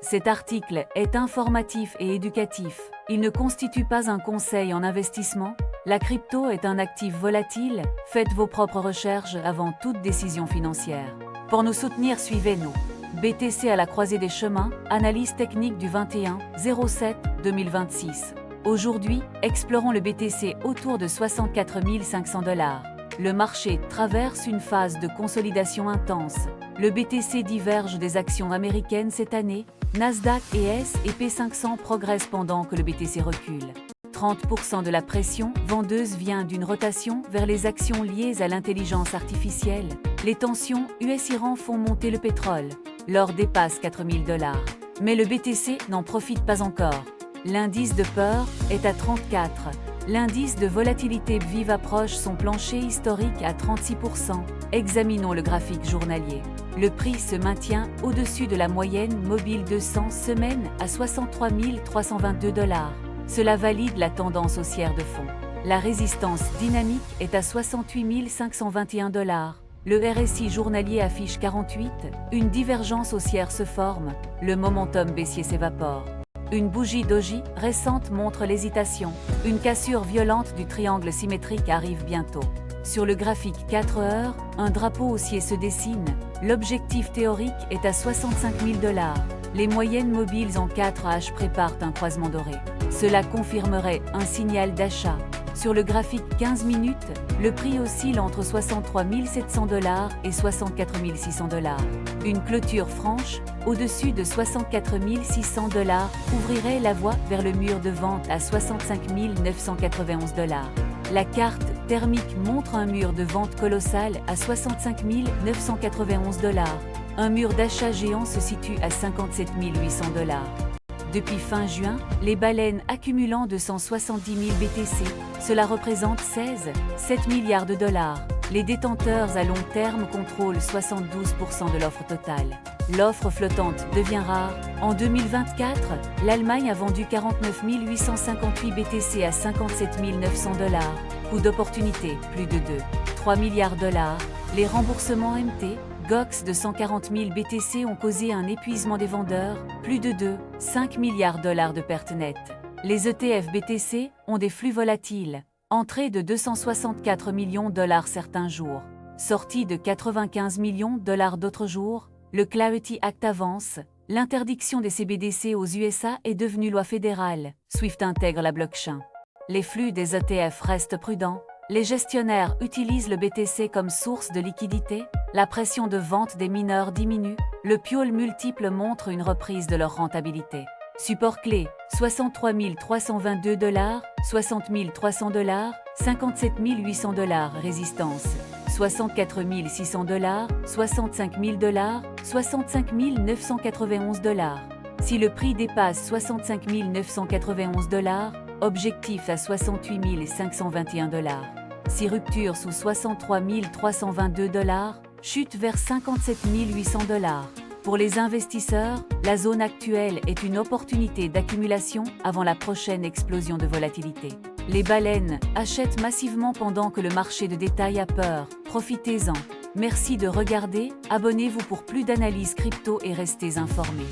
Cet article est informatif et éducatif. Il ne constitue pas un conseil en investissement. La crypto est un actif volatile. Faites vos propres recherches avant toute décision financière. Pour nous soutenir, suivez-nous. BTC à la croisée des chemins, analyse technique du 21/07/2026. Aujourd'hui, explorons le BTC autour de 64 500 $. Le marché traverse une phase de consolidation intense. Le BTC diverge des actions américaines cette année. Nasdaq et S&P 500 progressent pendant que le BTC recule. 30% de la pression vendeuse vient d'une rotation vers les actions liées à l'intelligence artificielle. Les tensions US-Iran font monter le pétrole. L'or dépasse 4 000 $. Mais le BTC n'en profite pas encore. L'indice de peur est à 34. L'indice de volatilité vive approche son plancher historique à 36%. Examinons le graphique journalier. Le prix se maintient au-dessus de la moyenne mobile 200 semaines à 63 322 $. Cela valide la tendance haussière de fond. La résistance dynamique est à 68 521 $. Le RSI journalier affiche 48. Une divergence haussière se forme. Le momentum baissier s'évapore. Une bougie doji récente montre l'hésitation. Une cassure violente du triangle symétrique arrive bientôt. Sur le graphique 4 heures, un drapeau haussier se dessine. L'objectif théorique est à 65 000 $. Les moyennes mobiles en 4H préparent un croisement doré. Cela confirmerait un signal d'achat. Sur le graphique 15 minutes, le prix oscille entre 63 700 $ et 64 600 $. Une clôture franche, au-dessus de 64 600 $ ouvrirait la voie vers le mur de vente à 65 991 $. La carte thermique montre un mur de vente colossal à 65 991 $. Un mur d'achat géant se situe à 57 800 $. Depuis fin juin, les baleines accumulant 270 000 BTC, cela représente 7 milliards de $. Les détenteurs à long terme contrôlent 72% de l'offre totale. L'offre flottante devient rare. En 2024, l'Allemagne a vendu 49 858 BTC à 57 900 $. Coût d'opportunité, plus de 3 milliards $. Les remboursements MT, GOX de 140 000 BTC ont causé un épuisement des vendeurs, plus de 5 milliards $ de pertes nettes. Les ETF BTC ont des flux volatiles. Entrée de 264 millions $ certains jours. Sortie de 95 millions $ d'autres jours. Le Clarity Act avance. L'interdiction des CBDC aux USA est devenue loi fédérale. SWIFT intègre la blockchain. Les flux des ETF restent prudents. Les gestionnaires utilisent le BTC comme source de liquidité. La pression de vente des mineurs diminue. Le piool multiple montre une reprise de leur rentabilité. Support clé, 63 322 $, 60 300 $, 57 800 $. Résistance, 64 600 $, 65 000 $, 65 991 $. Si le prix dépasse 65 991 $, objectif à 68 521 $. Si rupture sous 63 322 $, chute vers 57 800 $. Pour les investisseurs, la zone actuelle est une opportunité d'accumulation avant la prochaine explosion de volatilité. Les baleines achètent massivement pendant que le marché de détail a peur. Profitez-en. Merci de regarder, abonnez-vous pour plus d'analyses crypto et restez informés.